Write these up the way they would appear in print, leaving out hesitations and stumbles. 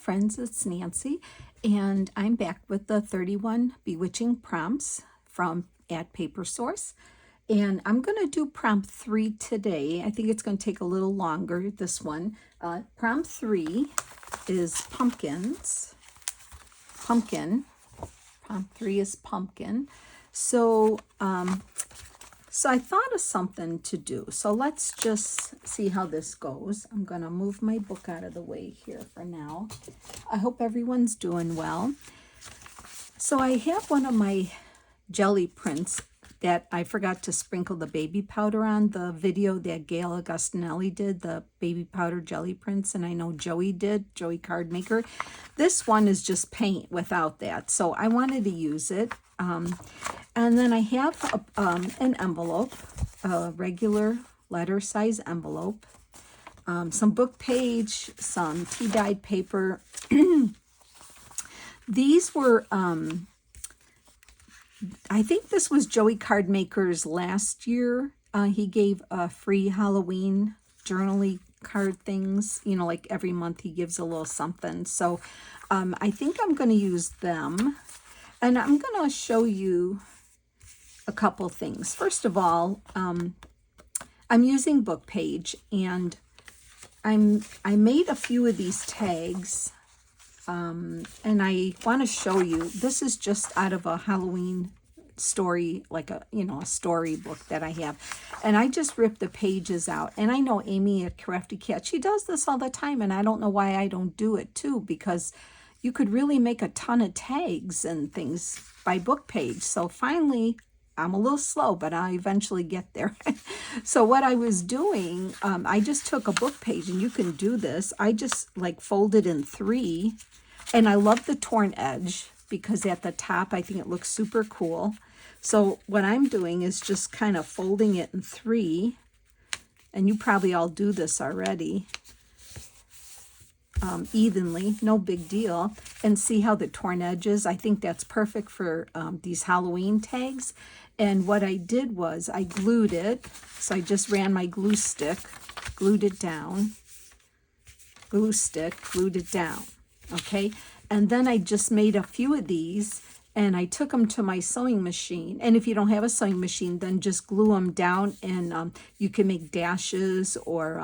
Friends, it's Nancy, and I'm back with the 31 Bewitching prompts from at Papersource. And I'm going to do prompt 3 today. I think it's going to take a little longer, this one. Prompt 3 is pumpkins. Pumpkin. Prompt 3 is pumpkin. So I thought of something to do. So let's just see how this goes. I'm going to move my book out of the way here for now. I hope everyone's doing well. So I have one of my jelly prints that I forgot to sprinkle the baby powder on, the video that Gail Augustinelli did, the baby powder jelly prints, and I know Joey did, Joey Card Maker. This one is just paint without that, so I wanted to use it. And then I have an envelope, a regular letter size envelope, some book page, some tea-dyed paper. These were, I think this was Joey Card Maker's last year. He gave free Halloween journaling card things, you know, like every month he gives a little something. So I think I'm going to use them. And I'm going to show you a couple things. First of all, I'm using book page, and I made a few of these tags, and I want to show you. This is just out of a Halloween story, like a storybook that I have, and I just ripped the pages out. And I know Amy at Crafty Cat, she does this all the time, and I don't know why I don't do it too, because you could really make a ton of tags and things by book page. So finally, I'm a little slow, but I'll eventually get there. So what I was doing, I just took a book page, and you can do this. I just like folded in 3, and I love the torn edge because at the top, I think it looks super cool. So what I'm doing is just kind of folding it in 3, and you probably all do this already. Evenly, no big deal, and see how the torn edges. I think that's perfect for these Halloween tags. And what I did was I glued it. So I just ran my glue stick, glued it down, glue stick, glued it down. Okay, and then I just made a few of these, and I took them to my sewing machine. And if you don't have a sewing machine, then just glue them down, and you can make dashes or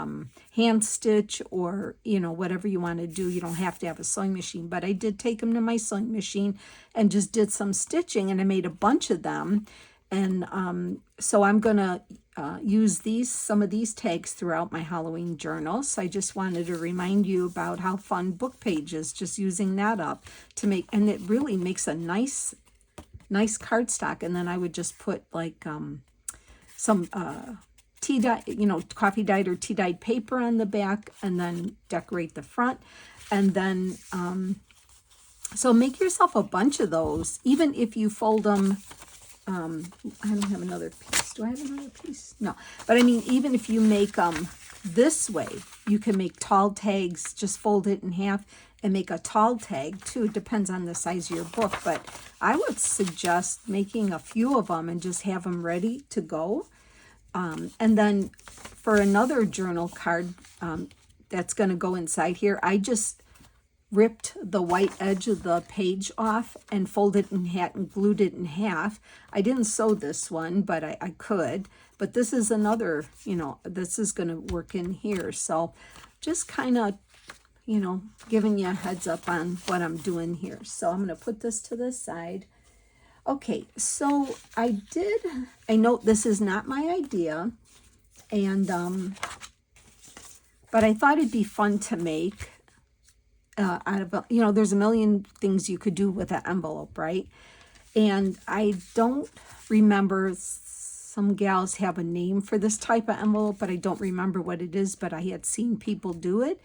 hand stitch, or, you know, whatever you want to do. You don't have to have a sewing machine, but I did take them to my sewing machine and just did some stitching, and I made a bunch of them. And so I'm going to use some of these tags throughout my Halloween journal. So I just wanted to remind you about how fun book page is, just using that up to make, and it really makes a nice cardstock. And then I would just put like some tea dye, coffee dyed or tea dyed paper on the back, and then decorate the front. And then so make yourself a bunch of those, even if you fold them. I don't have another piece. Do I have another piece? No. But I mean, even if you make them this way, you can make tall tags. Just fold it in half and make a tall tag too. It depends on the size of your book. But I would suggest making a few of them and just have them ready to go. And then for another journal card that's going to go inside here, I just ripped the white edge of the page off and folded it in half and glued it in half. I didn't sew this one, but I could. But this is another, this is going to work in here. So just kind of, giving you a heads up on what I'm doing here. So I'm going to put this to the side. Okay, so I know this is not my idea, and but I thought it'd be fun to make. Out of there's a million things you could do with an envelope, right? And I don't remember, some gals have a name for this type of envelope, but I don't remember what it is. But I had seen people do it,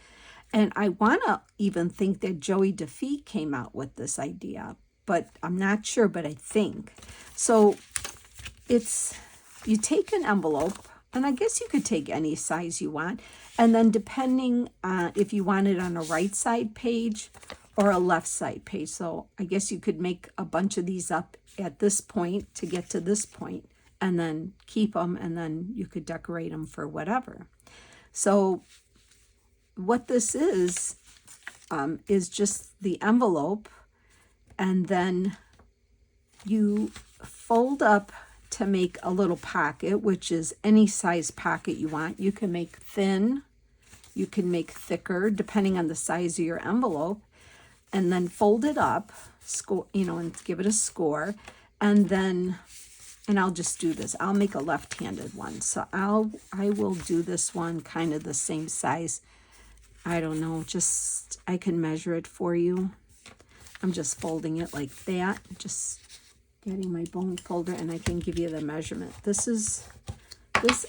and I want to even think that Joey DeFee came out with this idea, but I'm not sure. But I think so. It's, you take an envelope, and I guess you could take any size you want. And then depending on if you want it on a right side page or a left side page. So I guess you could make a bunch of these up at this point to get to this point, and then keep them, and then you could decorate them for whatever. So what this is, is just the envelope, and then you fold up to make a little pocket, which is any size pocket you want. You can make thin, you can make thicker, depending on the size of your envelope, and then fold it up, score, you know, and give it a score, and then, and I'll just do this. I'll make a left-handed one, so I will do this one kind of the same size. I don't know, just, I can measure it for you. I'm just folding it like that, just getting my bone folder, and I can give you the measurement. This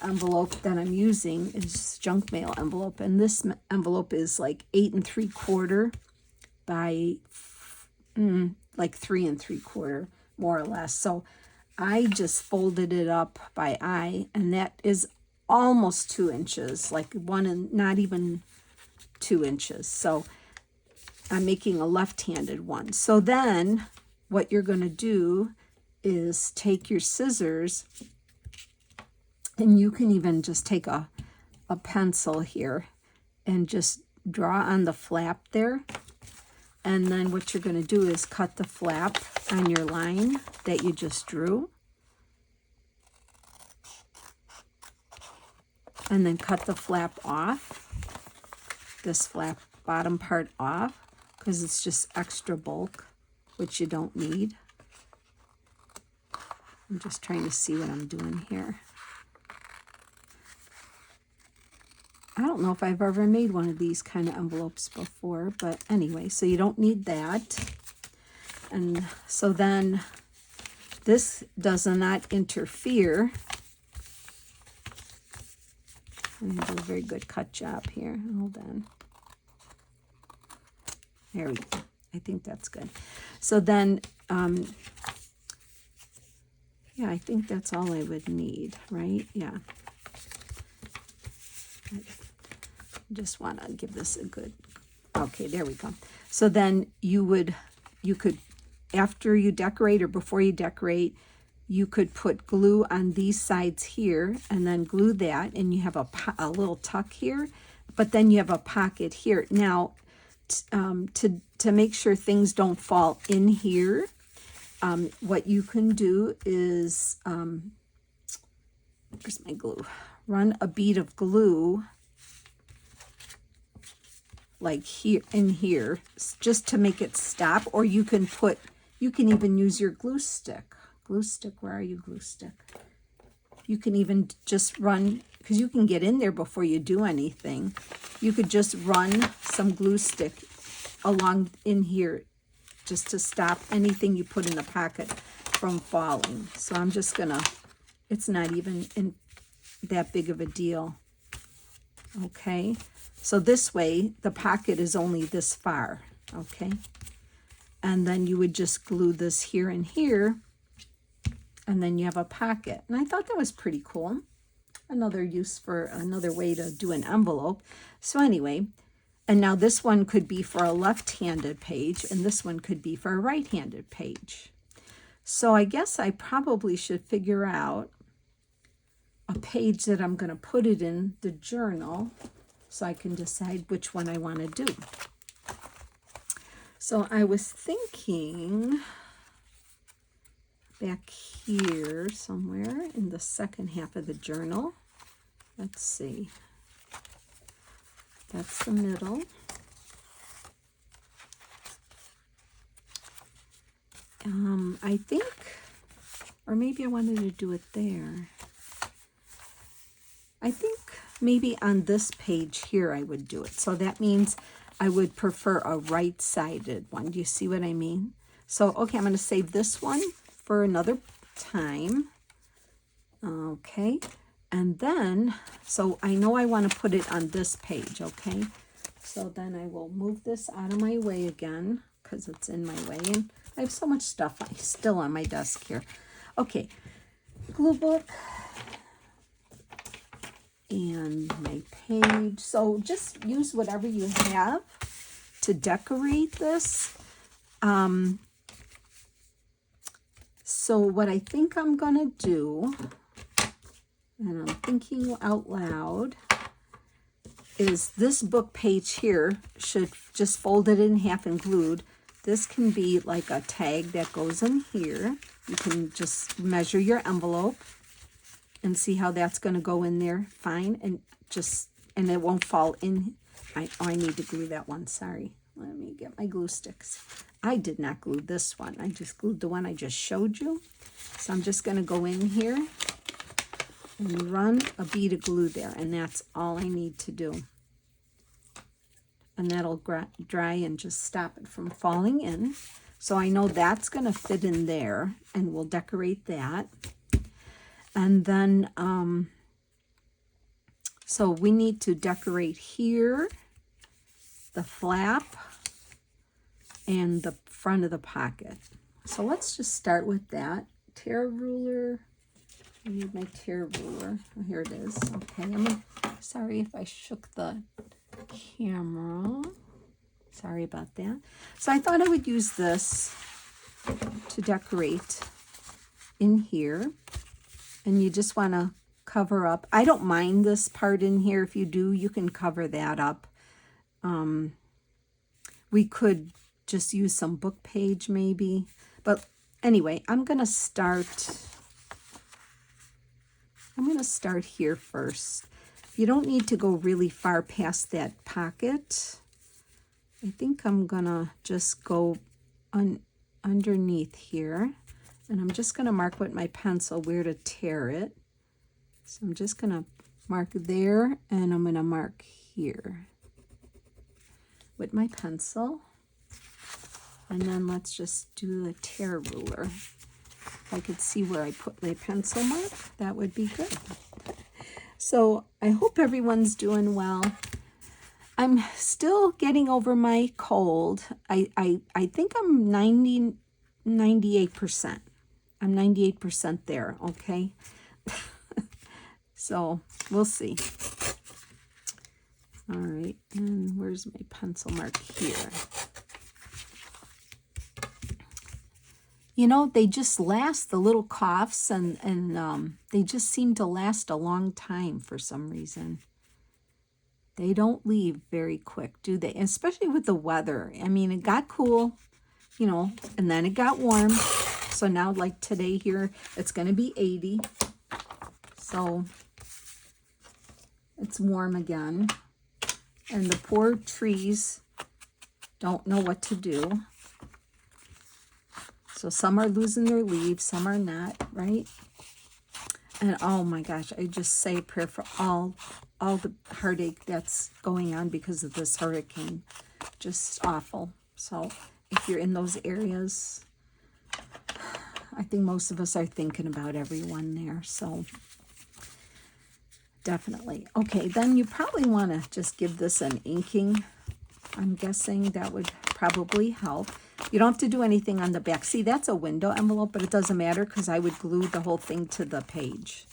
envelope that I'm using is junk mail envelope, and this envelope is like 8 3/4 by like 3 3/4, more or less. So I just folded it up by eye, and that is almost 2 inches, like one and not even 2 inches. So I'm making a left-handed one. So then what you're going to do is take your scissors, and you can even just take a pencil here and just draw on the flap there. And then what you're going to do is cut the flap on your line that you just drew. And then cut the flap off, this flap bottom part off, because it's just extra bulk, which you don't need. I'm just trying to see what I'm doing here. I don't know if I've ever made one of these kind of envelopes before, but anyway, so you don't need that. And so then this does not interfere. I'm going to do a very good cut job here. Hold on. There we go. I think that's good. So then, yeah, I think that's all I would need, right? Yeah. I just want to give this a good, okay, there we go. So then you could, after you decorate or before you decorate, you could put glue on these sides here and then glue that, and you have a little tuck here, but then you have a pocket here. Now, to make sure things don't fall in here, what you can do is, where's my glue? Run a bead of glue like here in here, just to make it stop, or you can even use your glue stick. Glue stick, where are you, glue stick? You can even just run, because you can get in there before you do anything. You could just run some glue stick along in here just to stop anything you put in the pocket from falling. So I'm just gonna, it's not even in that big of a deal. Okay, so this way the pocket is only this far, okay? And then you would just glue this here and here, and then you have a pocket. And I thought that was pretty cool. Another use for another way to do an envelope. So anyway, and now this one could be for a left-handed page, and this one could be for a right-handed page. So I guess I probably should figure out a page that I'm going to put it in the journal so I can decide which one I want to do. So I was thinking back here somewhere in the second half of the journal. Let's see. That's the middle. I think, or maybe I wanted to do it there. I think maybe on this page here I would do it. So that means I would prefer a right-sided one. Do you see what I mean? So, okay, I'm going to save this one for another time. Okay, and then, so I know I want to put it on this page, okay? So then I will move this out of my way again, because it's in my way, and I have so much stuff still on my desk here. Okay, glue book and my page. So just use whatever you have to decorate this. So what I think I'm gonna do, and I'm thinking out loud, is this book page here should just fold it in half and glued. This can be like a tag that goes in here. You can just measure your envelope and see how that's going to go in there fine, and it won't fall in. I need to glue that one, sorry. Let me get my glue sticks. I did not glue this one. I just glued the one I just showed you. So I'm just going to go in here and run a bead of glue there, and that's all I need to do. And that'll dry and just stop it from falling in. So I know that's going to fit in there, and we'll decorate that. And then, so we need to decorate here, the flap, and the front of the pocket. So let's just start with that. Tear ruler. I need my tear ruler. Oh, here it is. Okay, sorry if I shook the camera. Sorry about that. So I thought I would use this to decorate in here. And you just want to cover up. I don't mind this part in here. If you do, you can cover that up. We could just use some book page maybe. But anyway, I'm going to start here first. You don't need to go really far past that pocket. I think I'm going to just go underneath here. And I'm just going to mark with my pencil where to tear it. So I'm just going to mark there, and I'm going to mark here with my pencil. And then let's just do the tear ruler. If I could see where I put my pencil mark, that would be good. So I hope everyone's doing well. I'm still getting over my cold. I think I'm 98%. I'm 98% there, okay? So we'll see. All right, and where's my pencil mark here? You know, they just last, the little coughs, and they just seem to last a long time for some reason. They don't leave very quick, do they? Especially with the weather. I mean, it got cool, you know, and then it got warm. So now, like today here, it's going to be 80. So it's warm again. And the poor trees don't know what to do. So some are losing their leaves, some are not, right? And oh my gosh, I just say a prayer for all the heartache that's going on because of this hurricane. Just awful. So if you're in those areas, I think most of us are thinking about everyone there. So definitely. Okay, then you probably want to just give this an inking. I'm guessing that would probably help. You don't have to do anything on the back. See, that's a window envelope, but it doesn't matter because I would glue the whole thing to the page.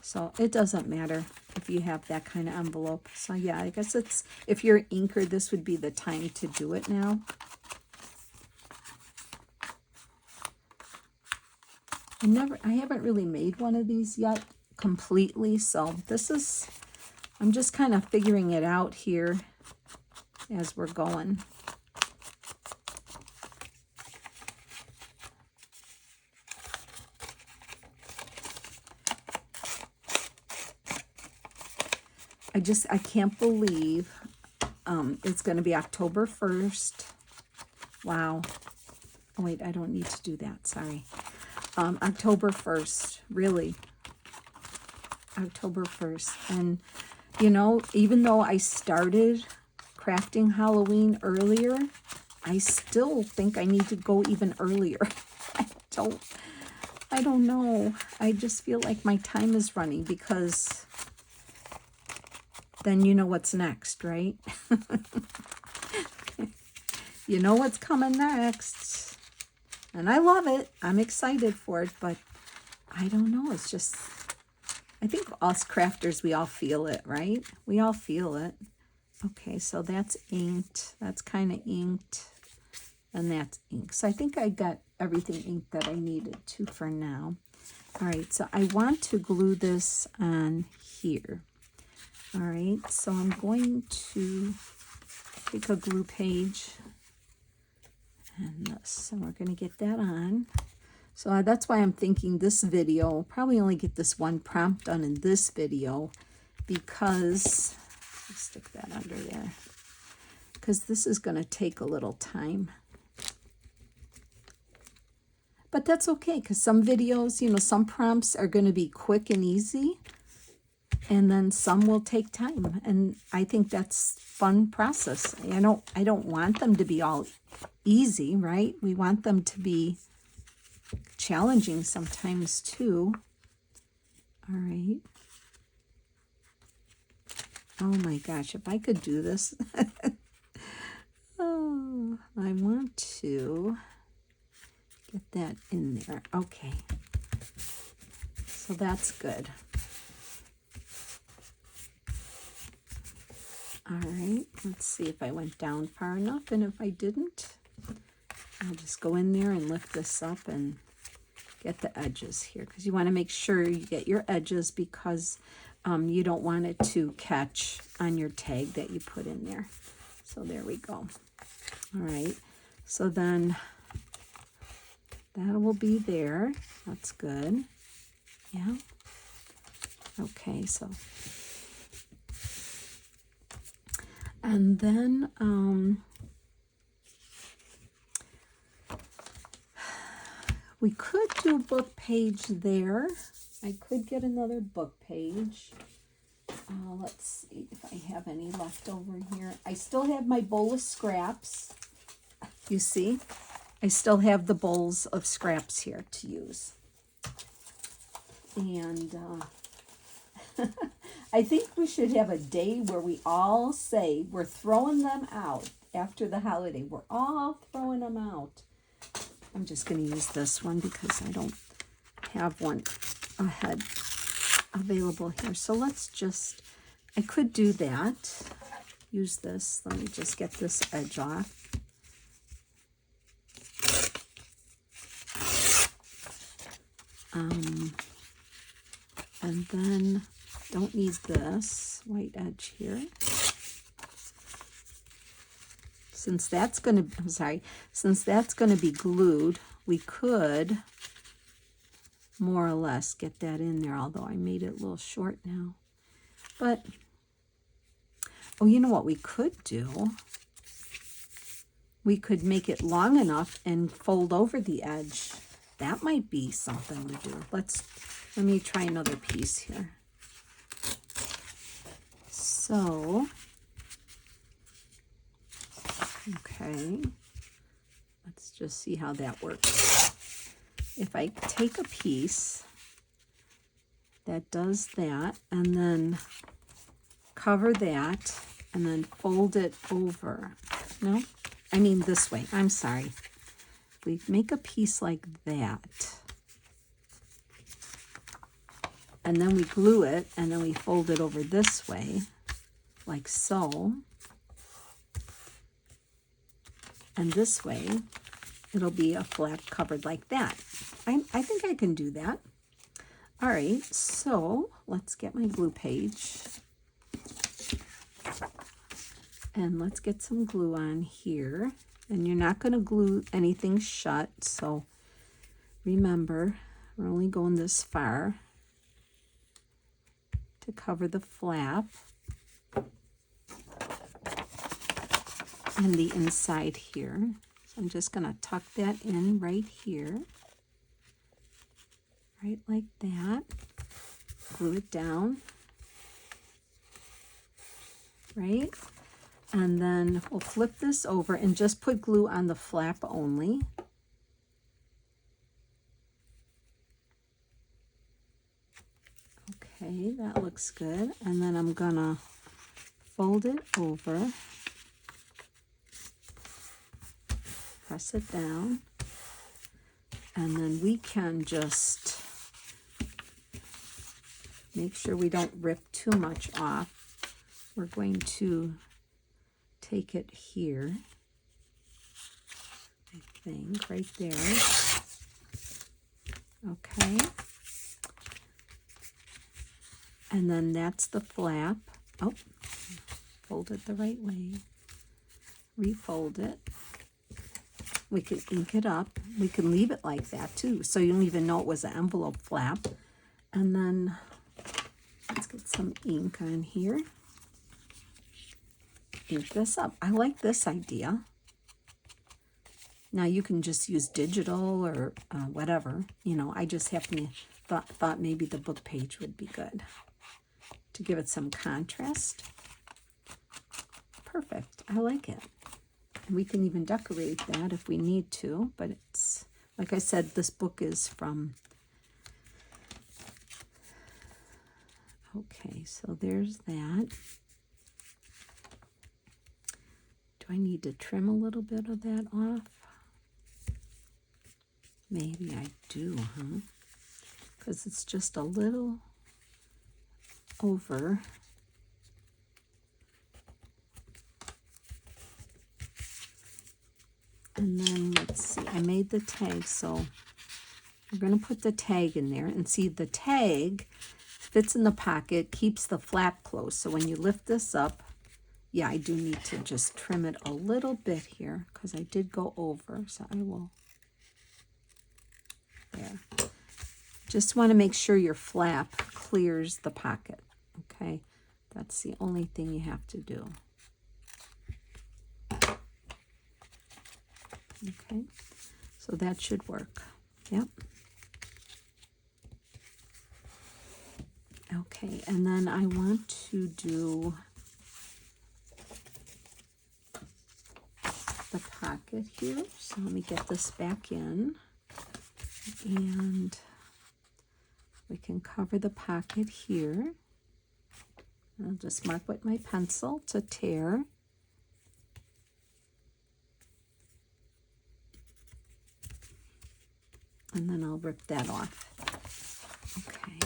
So it doesn't matter if you have that kind of envelope. So yeah, I guess it's, if you're an inker, this would be the time to do it now. I haven't really made one of these yet completely, so this is, I'm just kind of figuring it out here as we're going. I can't believe it's going to be October 1st. Wow. Oh, wait, I don't need to do that. Sorry. October 1st, really. October 1st. And, you know, even though I started crafting Halloween earlier, I still think I need to go even earlier. I don't know. I just feel like my time is running because then you know what's next, right? You know what's coming next. And I love it. I'm excited for it, but I don't know. It's just, I think us crafters, we all feel it, right? We all feel it. Okay, so that's inked. That's kind of inked. And that's inked. So I think I got everything inked that I needed to for now. All right, so I want to glue this on here. All right, so I'm going to take a glue page and this, and we're going to get that on. So that's why I'm thinking this video, probably only get this one prompt done in this video, because, let's stick that under there, because this is going to take a little time. But that's okay, because some videos, you know, some prompts are going to be quick and easy, and then some will take time. And I think that's fun process. I don't want them to be all easy, right? We want them to be challenging sometimes too. All right. Oh my gosh, if I could do this. Oh, I want to get that in there. Okay. So that's good. All right, let's see if I went down far enough, and if I didn't, I'll just go in there and lift this up and get the edges here, because you want to make sure you get your edges, because you don't want it to catch on your tag that you put in there. So there we go. All right, so then that will be there. That's good. Yeah. Okay, so. And then we could do a book page there. I could get another book page. Let's see if I have any left over here. I still have my bowl of scraps. You see, I still have the bowls of scraps here to use. And I think we should have a day where we all say we're throwing them out after the holiday. We're all throwing them out. I'm just going to use this one because I don't have one ahead available here. So let's just, I could do that. Use this. Let me just get this edge off. And then don't need this white edge here. Since that's going to, since that's going to be glued, we could more or less get that in there, although I made it a little short now. But, oh, you know what we could do? We could make it long enough and fold over the edge. That might be something to do. Let me try another piece here. So, okay, let's just see how that works. If I take a piece that does that, and then cover that, and then fold it over. No, I mean this way. I'm sorry. We make a piece like that, and then we glue it, and then we fold it over this way, like so. And this way, it'll be a flap covered like that. I think I can do that. All right, so let's get my glue page. And let's get some glue on here. And you're not going to glue anything shut, so remember, we're only going this far to cover the flap and the inside here. So I'm just going to tuck that in right here, right like that. Glue it down, right? And then we'll flip this over and just put glue on the flap only. Okay, that looks good. And then I'm gonna fold it over, press it down, and then we can just make sure we don't rip too much off. We're going to take it here, I think, right there. Okay. And then that's the flap. Oh, fold it the right way. Refold it. We can ink it up. We can leave it like that too, so you don't even know it was an envelope flap. And then let's get some ink on here. Ink this up. I like this idea. Now you can just use digital or whatever. You know, I just happened to thought maybe the book page would be good to give it some contrast. Perfect. I like it. We can even decorate that if we need to, but it's, like I said, this book is from, okay, so there's that. Do I need to trim a little bit of that off? Maybe I do, huh? Because it's just a little over. And then, let's see, I made the tag, so we're going to put the tag in there. And see, the tag fits in the pocket, keeps the flap closed. So when you lift this up, yeah, I do need to just trim it a little bit here because I did go over. So I will, there. Just want to make sure your flap clears the pocket, okay? That's the only thing you have to do. Okay, so that should work. Yep. Okay, and then I want to do the pocket here. So let me get this back in. And we can cover the pocket here. I'll just mark with my pencil to tear. And then I'll rip that off. Okay.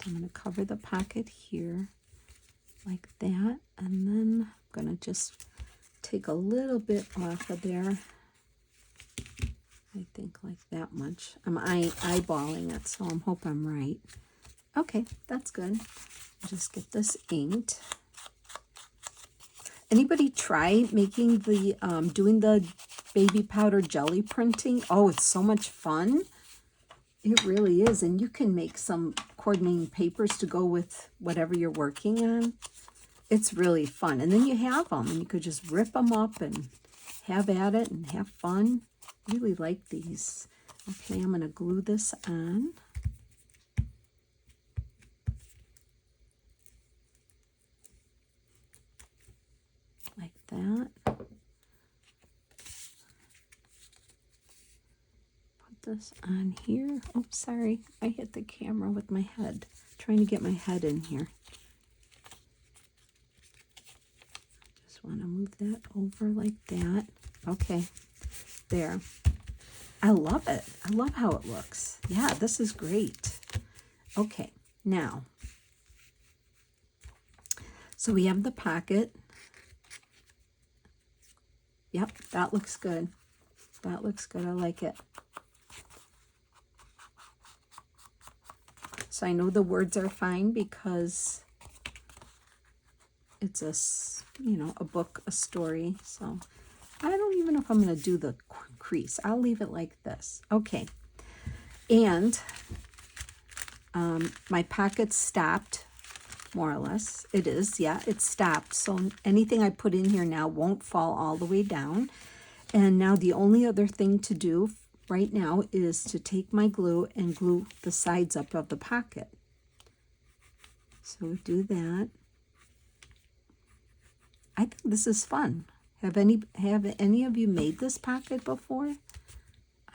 I'm going to cover the pocket here like that. And then I'm going to just take a little bit off of there. I think like that much. I'm eyeballing it, so I hope I'm right. Okay, that's good. Just get this inked. Anybody try making the, doing the baby powder jelly printing? Oh, it's so much fun. It really is. And you can make some coordinating papers to go with whatever you're working on. It's really fun. And then you have them, and you could just rip them up and have at it and have fun. Really like these. Okay, I'm going to glue this on. Like that. Put this on here. Oh, sorry. I hit the camera with my head. Trying to get my head in here. Just want to move that over like that. Okay. There. I love it. I love how it looks. Yeah, this is great. Okay. Now, so we have the pocket. Yep, that looks good. That looks good. I like it. So I know the words are fine because it's a, you know, a book, a story. So I don't even know if I'm going to do the crease. I'll leave it like this. Okay. And my pocket stopped, more or less. It is, yeah, it stopped. So anything I put in here now won't fall all the way down. And now the only other thing to do right now is to take my glue and glue the sides up of the pocket. So do that. I think this is fun. Have any of you made this pocket before?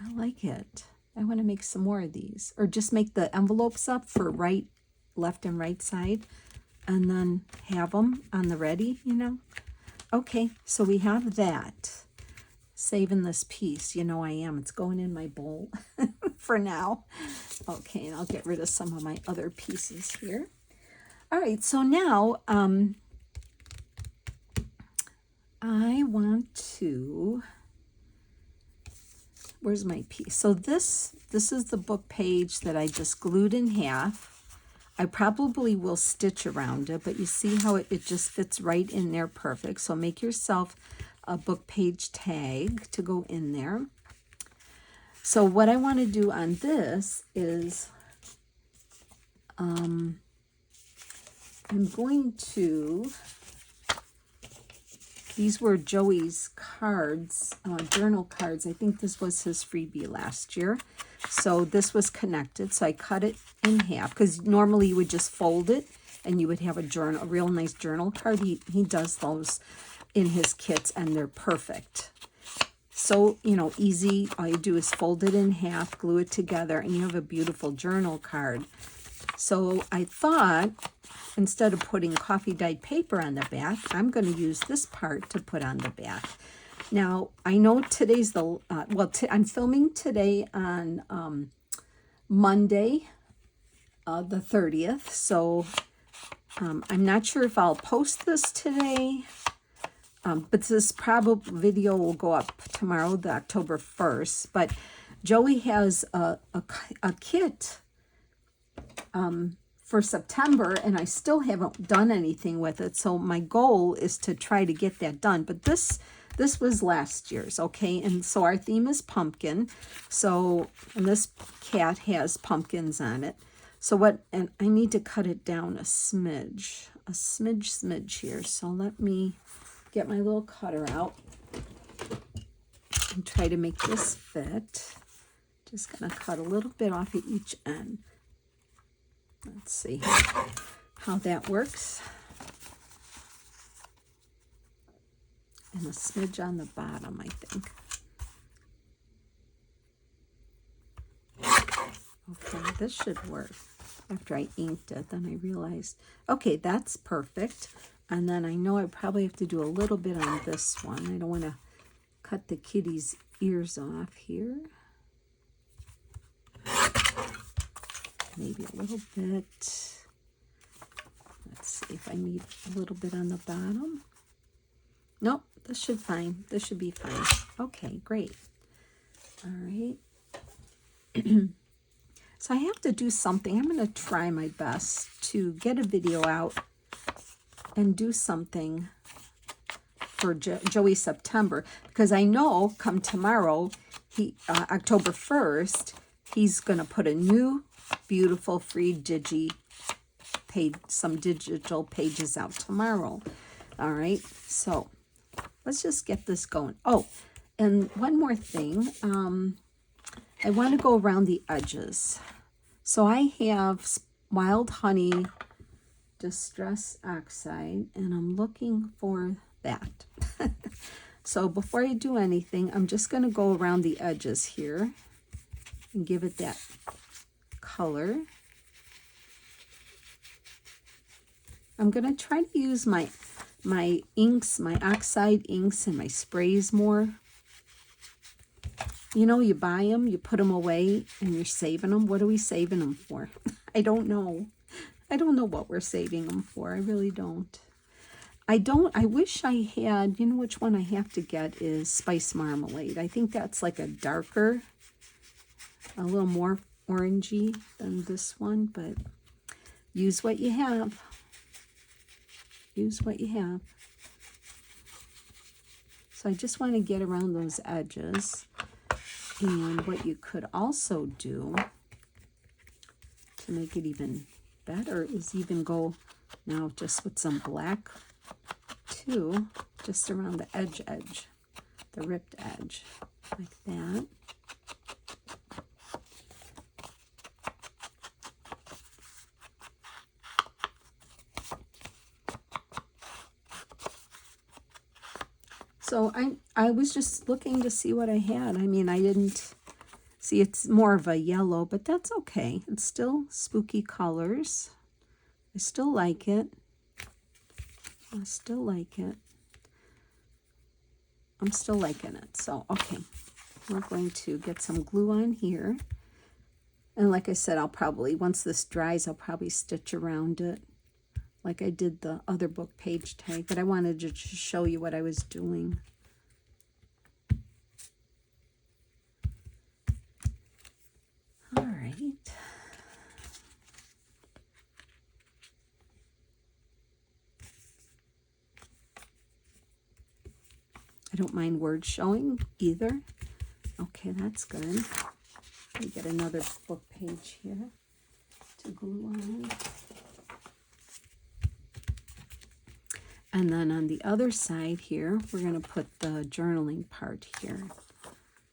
I like it. I want to make some more of these, or just make the envelopes up for right, left, and right side, and then have them on the ready, you know. Okay, so we have that. Saving this piece, you know I am. It's going in my bowl for now. Okay, and I'll get rid of some of my other pieces here. All right, so now I want to where's my piece? So this is the book page that I just glued in half. I probably will stitch around it, but you see how it just fits right in there perfect. So make yourself a book page tag to go in there. So what I want to do on this is I'm going to, these were Joey's cards, journal cards. I think this was his freebie last year. So this was connected, so I cut it in half, because normally you would just fold it and you would have a journal, a real nice journal card. He does those in his kits, and they're perfect. So, you know, easy. All you do is fold it in half, glue it together, and you have a beautiful journal card. So I thought, instead of putting coffee dyed paper on the back, I'm going to use this part to put on the back. Now, I know today's the, I'm filming today on Monday, the 30th, so I'm not sure if I'll post this today, but this video will go up tomorrow, the October 1st, but Joey has a kit for September, and I still haven't done anything with it, so my goal is to try to get that done, but this was last year's, okay? And so our theme is pumpkin. So, and this cat has pumpkins on it. So and I need to cut it down a smidge here. So let me get my little cutter out and try to make this fit. Just gonna cut a little bit off at each end. Let's see how that works. And a smidge on the bottom, I think. Okay, this should work. After I inked it, then I realized, okay, that's perfect. And then I know I probably have to do a little bit on this one. I don't want to cut the kitty's ears off here. Maybe a little bit. Let's see if I need a little bit on the bottom. Nope, this should fine. This should be fine. Okay, great. All right. So I have to do something. I'm going to try my best to get a video out and do something for Joey September, because I know come tomorrow, October 1st, he's going to put a new beautiful free page, some digital pages out tomorrow. All right, so let's just get this going. Oh, and one more thing. I want to go around the edges. So I have Wild Honey Distress Oxide, and I'm looking for that. So before I do anything, I'm just going to go around the edges here and give it that color. I'm going to try to use my inks, my oxide inks, and my sprays more. You know, you buy them, you put them away, and you're saving them. What are we saving them for? I don't know. I don't know what we're saving them for. I really don't. I wish I had, you know which one I have to get is Spice Marmalade. I think that's like a darker, a little more orangey than this one, but use what you have. Use what you have. So I just want to get around those edges. And what you could also do to make it even better is even go now just with some black too, just around the edge, the ripped edge, like that. So I was just looking to see what I had. I mean, I didn't see, it's more of a yellow, but that's okay. It's still spooky colors. I still like it. I still like it. I'm still liking it. So, okay. We're going to get some glue on here. And like I said, I'll probably, once this dries, I'll probably stitch around it like I did the other book page tag, but I wanted to just show you what I was doing. I don't mind words showing either. Okay, that's good. We get another book page here to glue on. And then on the other side here, we're going to put the journaling part here.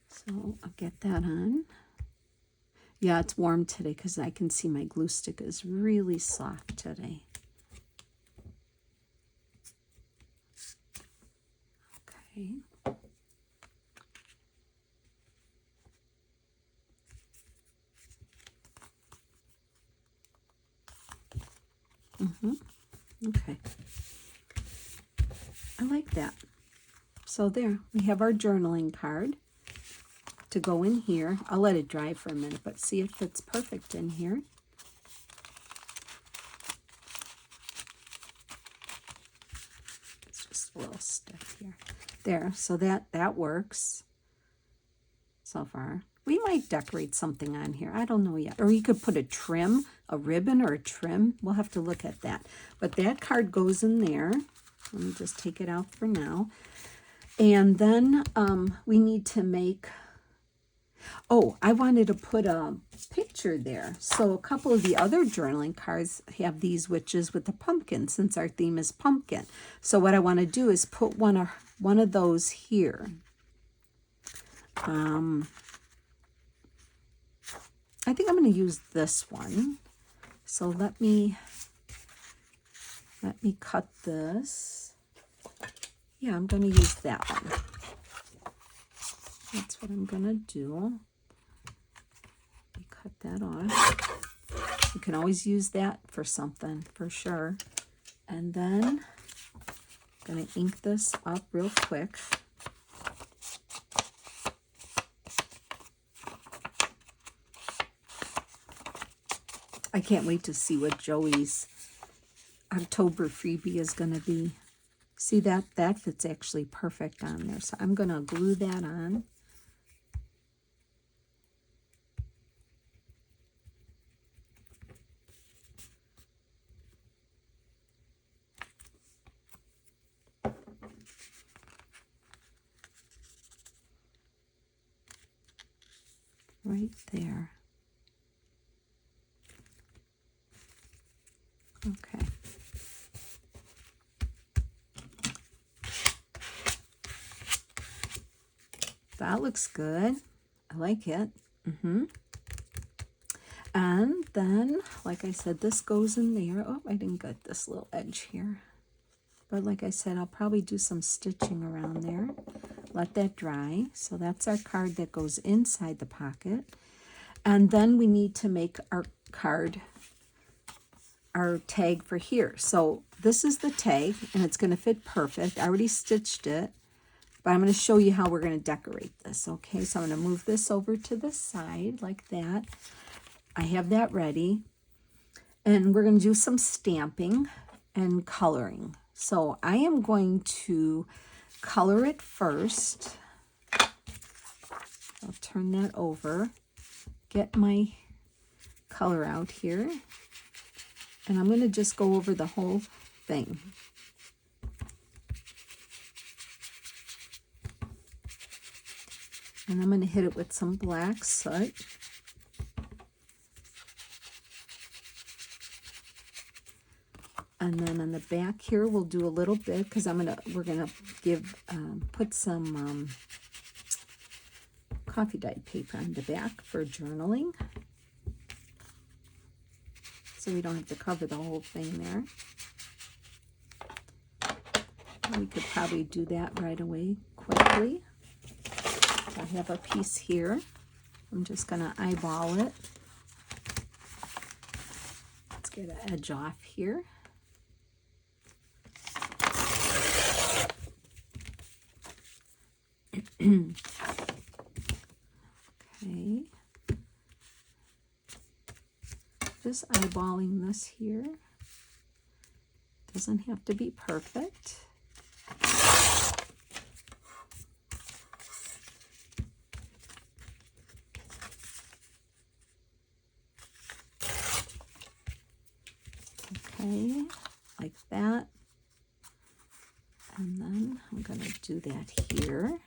So I'll get that on. Yeah, it's warm today because I can see my glue stick is really soft today. Okay. Okay. I like that. So there, we have our journaling card to go in here. I'll let it dry for a minute, but see, it fits perfect in here. It's just a little stiff here. There, so that works so far. We might decorate something on here. I don't know yet. Or you could put a trim, a ribbon or a trim. We'll have to look at that. But that card goes in there. Let me just take it out for now. And then we need to make, oh, I wanted to put a picture there. So a couple of the other journaling cards have these witches with the pumpkin, since our theme is pumpkin. So what I want to do is put one of those here. I think I'm going to use this one. So let me cut this. Yeah, I'm going to use that one. That's what I'm going to do. Let me cut that off. You can always use that for something, for sure. And then I'm going to ink this up real quick. I can't wait to see what Joey's October freebie is going to be. See, that fits actually perfect on there. So I'm going to glue that on. Right there. Okay. That looks good. I like it. And then, like I said, this goes in there. Oh, I didn't get this little edge here. But like I said, I'll probably do some stitching around there. Let that dry. So that's our card that goes inside the pocket. And then we need to make our card, our tag for here. So this is the tag, and it's going to fit perfect. I already stitched it, but I'm going to show you how we're going to decorate this. Okay, so I'm going to move this over to the side like that. I have that ready. And we're going to do some stamping and coloring. So I am going to color it first. I'll turn that over, get my color out here, and I'm going to just go over the whole thing. And I'm going to hit it with some black soot. And then on the back here, we'll do a little bit, because we're gonna put some coffee dyed paper on the back for journaling, so we don't have to cover the whole thing there. We could probably do that right away quickly. I have a piece here. I'm just gonna eyeball it. Let's get an edge off here. Okay, just eyeballing this here. Doesn't have to be perfect. Okay, like that. And then I'm going to do that here.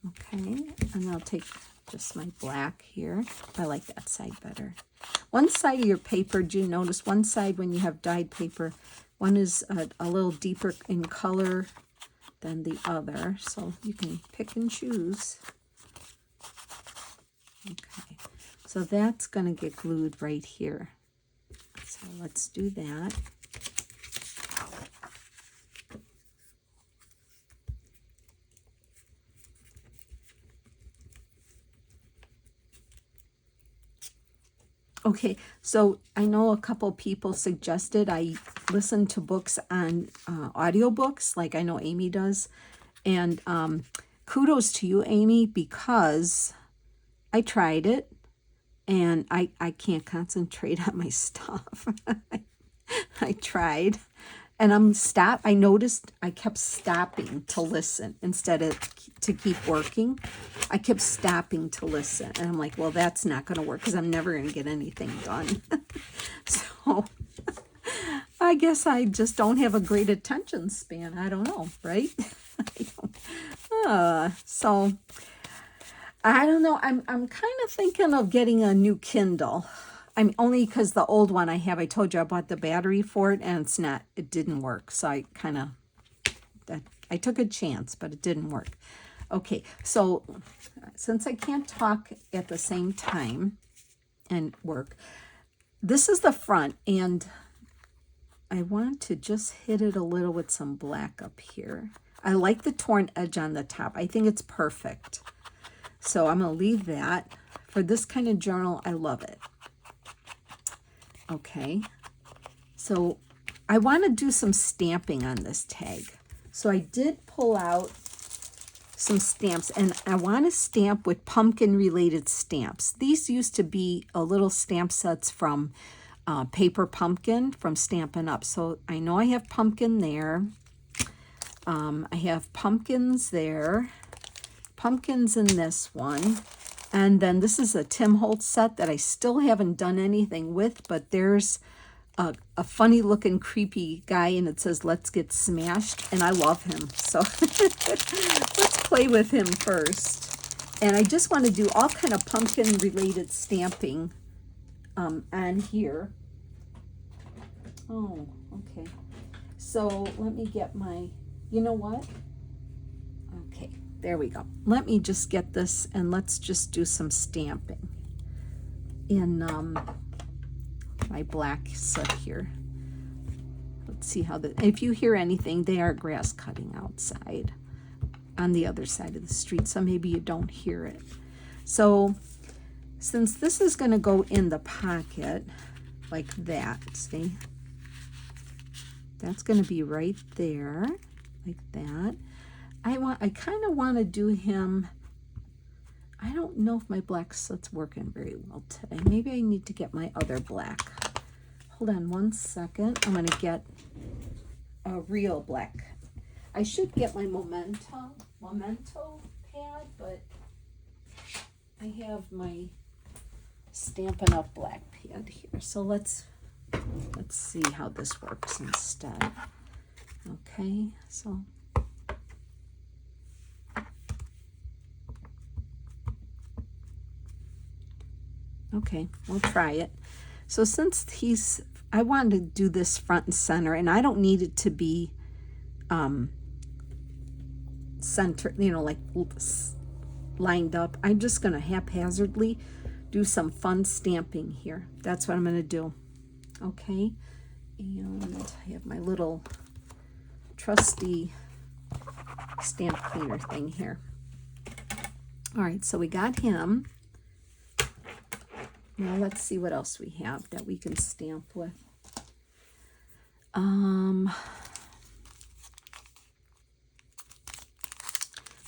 Okay, and I'll take just my black here. I like that side better. One side of your paper, do you notice one side when you have dyed paper, one is a little deeper in color than the other, so you can pick and choose. Okay, so that's going to get glued right here. So let's do that. Okay, so I know a couple people suggested I listen to books on audiobooks, like I know Amy does. And kudos to you, Amy, because I tried it and I can't concentrate on my stuff. I tried. And I noticed I kept stopping to listen instead of to keep working. I kept stopping to listen. And I'm like, well, that's not going to work because I'm never going to get anything done. So I guess I just don't have a great attention span. I don't know, right? So I don't know. I'm kind of thinking of getting a new Kindle. I'm only because the old one I have, I told you I bought the battery for it and it didn't work. So I I took a chance, but it didn't work. Okay, so since I can't talk at the same time and work, this is the front, and I want to just hit it a little with some black up here. I like the torn edge on the top. I think it's perfect. So I'm going to leave that. For this kind of journal, I love it. Okay, so I want to do some stamping on this tag. So I did pull out some stamps, and I want to stamp with pumpkin-related stamps. These used to be a little stamp sets from Paper Pumpkin from Stampin' Up. So I know I have pumpkin there. I have pumpkins there. Pumpkins in this one. And then this is a Tim Holtz set that I still haven't done anything with, but there's a funny looking creepy guy and it says, "Let's get smashed." And I love him. So let's play with him first. And I just want to do all kind of pumpkin related stamping on here. Oh, okay. So let me get my, you know what? Okay. There we go. Let me just get this and let's just do some stamping in my black set here. Let's see how if you hear anything, they are grass cutting outside on the other side of the street, so maybe you don't hear it. So since this is going to go in the pocket like that, see? That's going to be right there like that. I kind of want to do him. I don't know if my black set's working very well today. Maybe I need to get my other black. Hold on one second. I'm going to get a real black. I should get my Memento pad, but I have my Stampin' Up! Black pad here. So let's see how this works instead. Okay, so okay, we'll try it. So since I wanted to do this front and center, and I don't need it to be center, like lined up. I'm just going to haphazardly do some fun stamping here. That's what I'm going to do. Okay, and I have my little trusty stamp cleaner thing here. All right, so we got him. Now let's see what else we have that we can stamp with.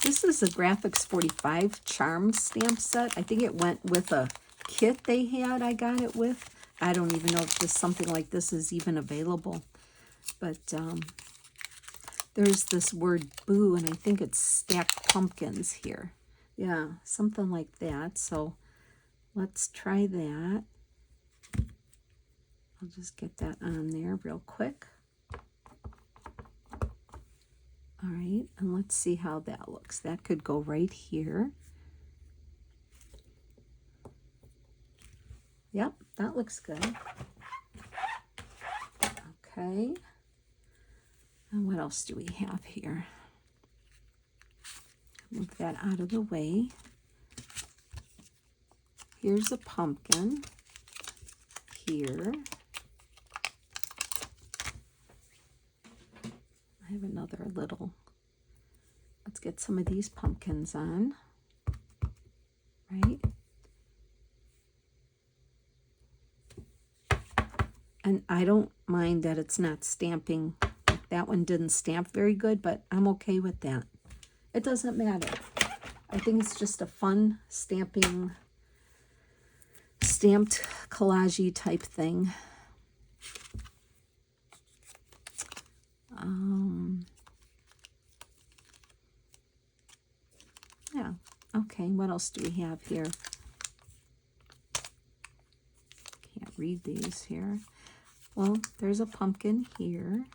This is a Graphics 45 charm stamp set. I think it went with a kit they had. I got it with. I don't even know if something like this is even available. But there's this word boo, and I think it's stacked pumpkins here. Yeah, something like that. So let's try that. I'll just get that on there real quick. All right, and let's see how that looks. That could go right here. Yep, that looks good. Okay. And what else do we have here? Move that out of the way. Here's a pumpkin. Here. I have another little. Let's get some of these pumpkins on. Right? And I don't mind that it's not stamping. That one didn't stamp very good, but I'm okay with that. It doesn't matter. I think it's just a fun stamped collage-y type thing. Yeah. Okay, what else do we have here? Can't read these here. Well, there's a pumpkin here.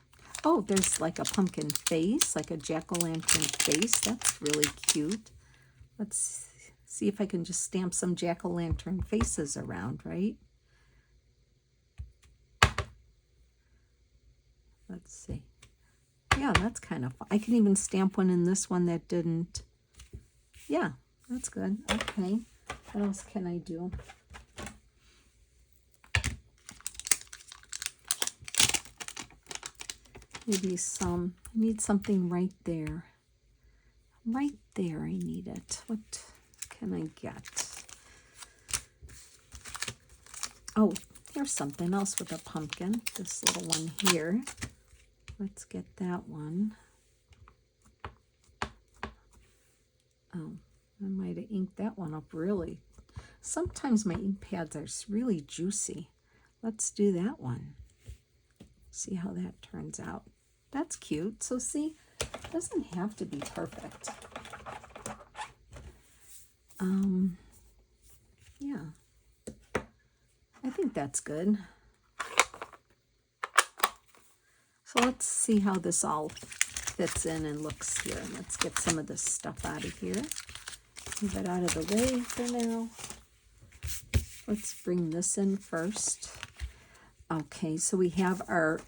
Oh, there's like a pumpkin face, like a jack-o'-lantern face. That's really cute. Let's see if I can just stamp some jack-o'-lantern faces around, right? Let's see. Yeah, that's kind of fun. I can even stamp one in this one that didn't. Yeah, that's good. Okay. What else can I do? Maybe I need something right there. Right there, I need it. What can I get? Oh, here's something else with a pumpkin. This little one here. Let's get that one. Oh, I might have inked that one up really. Sometimes my ink pads are really juicy. Let's do that one. See how that turns out. That's cute. So see, it doesn't have to be perfect. Yeah. I think that's good. So let's see how this all fits in and looks here. Let's get some of this stuff out of here. Move it out of the way for now. Let's bring this in first. Okay, so we have our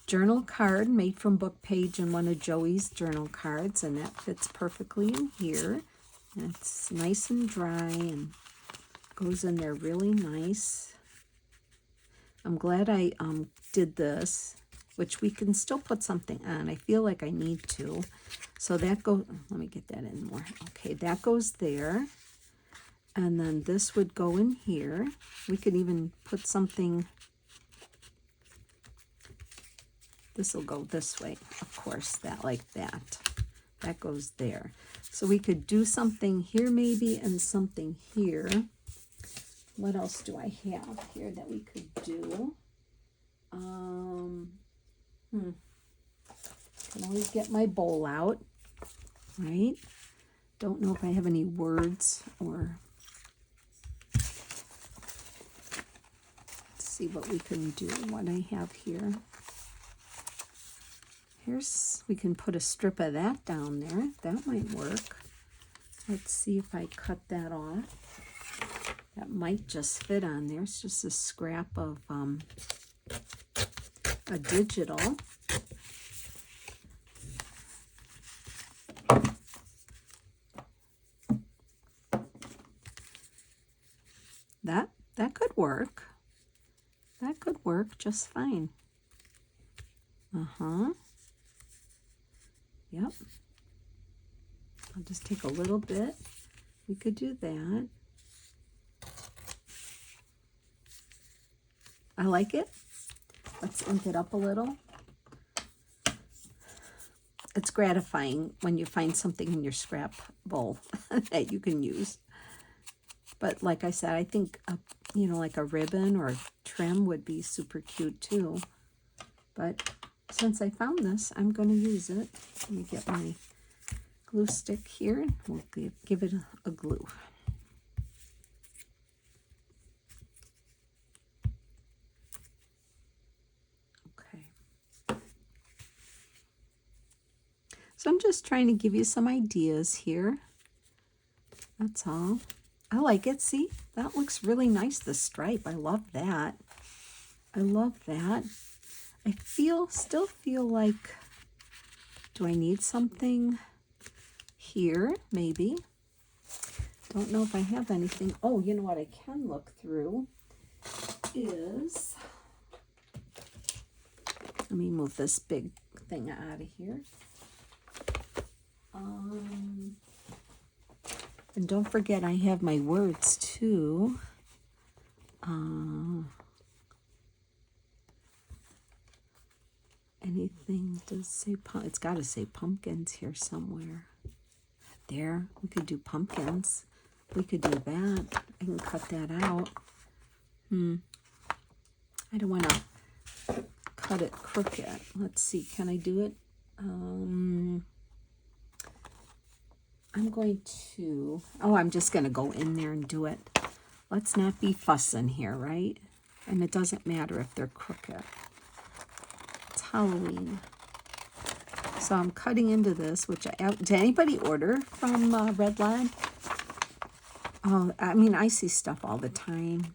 journal card made from book page and one of Joey's journal cards, and that fits perfectly in here. And it's nice and dry and goes in there really nice. I'm glad I did this, which we can still put something on. I feel like I need to. So that goes, let me get that in more. Okay, that goes there. And then this would go in here. We could even put something, this will go this way, of course, that like that. That goes there. So we could do something here maybe and something here. What else do I have here that we could do? Can always get my bowl out, right? Don't know if I have any words or... Let's see what we can do, what I have here. We can put a strip of that down there. That might work. Let's see if I cut that off. That might just fit on there. It's just a scrap of a digital. That could work. That could work just fine. Yep. I'll just take a little bit. We could do that. I like it. Let's ink it up a little. It's gratifying when you find something in your scrap bowl that you can use. But like I said, I think, like a ribbon or a trim would be super cute too. But since I found this, I'm going to use it. Let me get my glue stick here. We'll give it a glue. So I'm just trying to give you some ideas here. That's all. I like it. See, that looks really nice, the stripe. I love that. I love that. I still feel like, do I need something here? Maybe. Don't know if I have anything. Oh, you know what I can look through is, let me move this big thing out of here. And don't forget, I have my words too. Anything does say, it's got to say pumpkins here somewhere. There, we could do pumpkins. We could do that. I can cut that out. I don't want to cut it crooked. Let's see, can I do it? I'm going to, I'm just going to go in there and do it. Let's not be fussing here, right? And it doesn't matter if they're crooked. It's Halloween. So I'm cutting into this, which did anybody order from Red Lad? Oh, I mean, I see stuff all the time.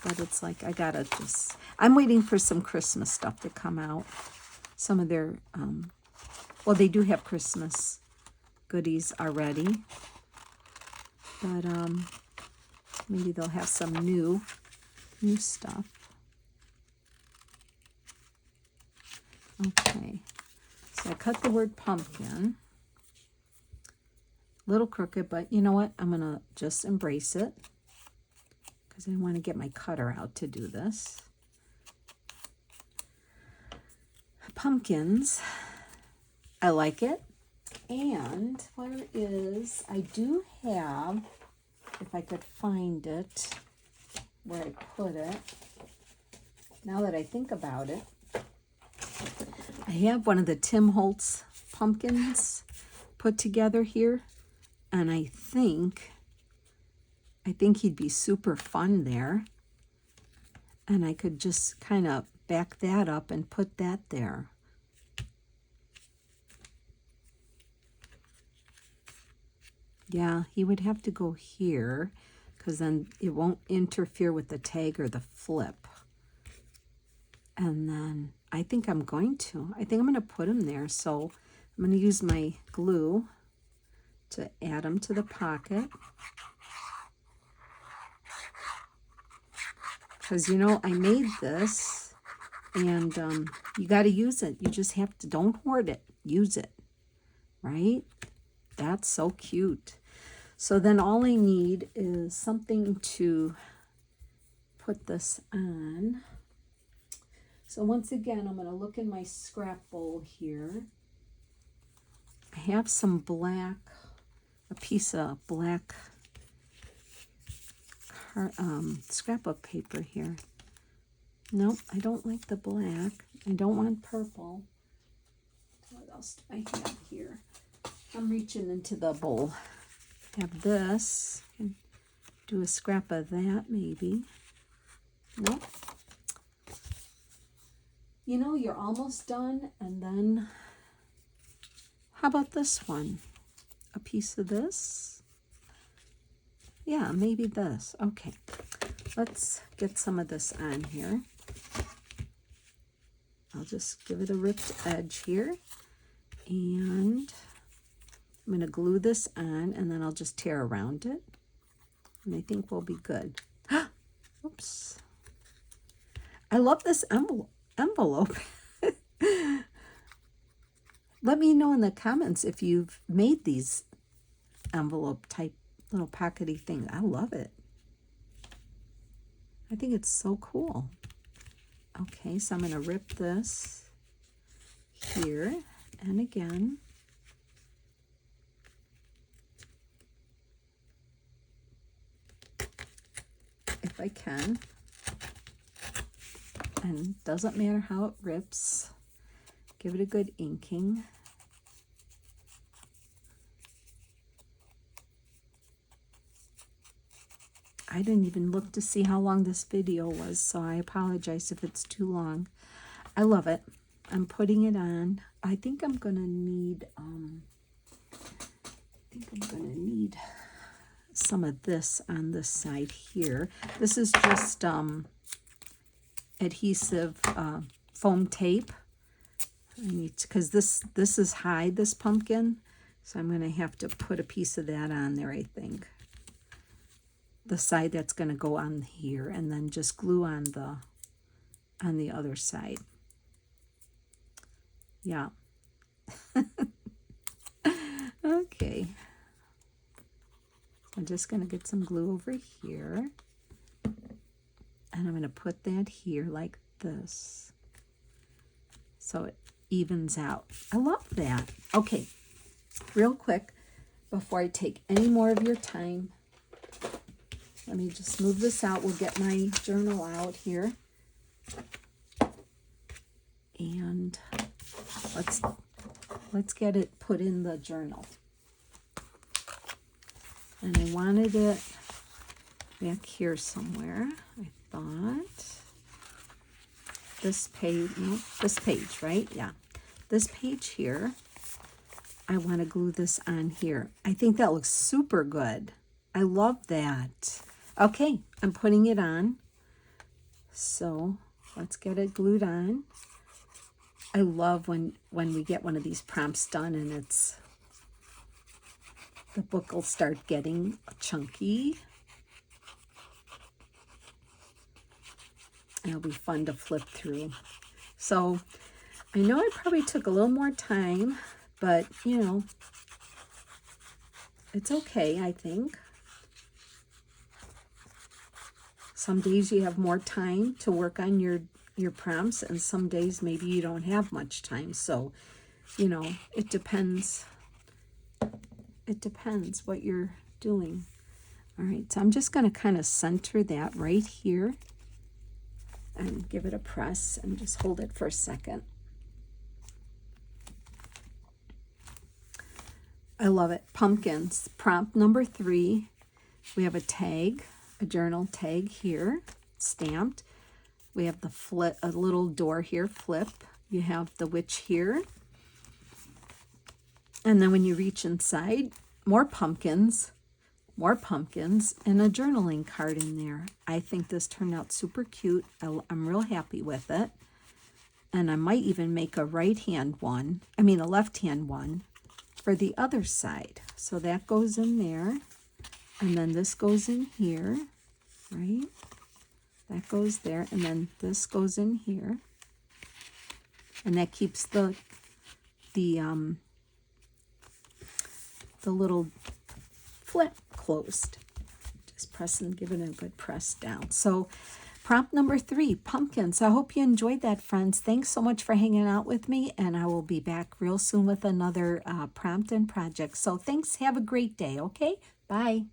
But it's like, I gotta just, I'm waiting for some Christmas stuff to come out. Some of their, well, they do have Christmas goodies already. But maybe they'll have some new stuff. Okay, so I cut the word pumpkin. Little crooked, but you know what? I'm gonna just embrace it because I want to get my cutter out to do this. Pumpkins, I like it. And where is, I do have, if I could find it, where I put it, now that I think about it, I have one of the Tim Holtz pumpkins put together here, and I think he'd be super fun there, and I could just kind of back that up and put that there. Yeah, he would have to go here because then it won't interfere with the tag or the flip. And then I think I'm going to put him there. So I'm going to use my glue to add him to the pocket. Because, you know, I made this and you got to use it. You just have to, don't hoard it, use it, right? That's so cute. So then all I need is something to put this on. So once again, I'm going to look in my scrap bowl here. I have some black, a piece of black scrapbook paper here. Nope, I don't like the black. I don't want purple. What else do I have here? I'm reaching into the bowl. I have this. I can do a scrap of that maybe. Nope. You know, you're almost done, and then how about this one? A piece of this? Yeah, maybe this. Okay, let's get some of this on here. I'll just give it a ripped edge here, and I'm going to glue this on, and then I'll just tear around it, and I think we'll be good. Oops. I love this envelope. Let me know in the comments if you've made these envelope type little pockety things. I love it. I think it's so cool. Okay, so I'm going to rip this here and again. If I can. And doesn't matter how it rips. Give it a good inking. I didn't even look to see how long this video was, so I apologize if it's too long. I love it. I'm putting it on. I think I'm gonna need some of this on this side here. This is just adhesive foam tape. I need to, because this is high, this pumpkin, so I'm gonna have to put a piece of that on there, I think. The side that's gonna go on here, and then just glue on the other side. Yeah. Okay. I'm just going to get some glue over here. And I'm going to put that here like this. So it evens out. I love that. Okay. Real quick, before I take any more of your time, let me just move this out. We'll get my journal out here. And let's get it put in the journal. And I wanted it back here somewhere. I thought this page, no, this page, right? Yeah, this page here. I want to glue this on here. I think that looks super good. I love that. Okay, I'm putting it on. So let's get it glued on. I love when we get one of these prompts done and the book will start getting chunky. It'll be fun to flip through. So I know I probably took a little more time, but you know, it's okay, I think. Some days you have more time to work on your prompts, and some days maybe you don't have much time. So, you know, it depends. It depends what you're doing. All right, so I'm just going to kind of center that right here and give it a press and just hold it for a second. I love it. Pumpkins. Prompt number 3. We have a tag, a journal tag here, stamped. We have the flip, a little door here, flip. You have the witch here. And then when you reach inside, more pumpkins, and a journaling card in there. I think this turned out super cute. I'm real happy with it. And I might even make a right-hand one, a left-hand one for the other side. So that goes in there. And then this goes in here, right? That goes there. And then this goes in here. And that keeps the little flip closed. Just press and give it a good press down. So prompt number 3, pumpkins. I hope you enjoyed that, friends. Thanks so much for hanging out with me, and I will be back real soon with another prompt and project. So thanks. Have a great day, okay? Bye.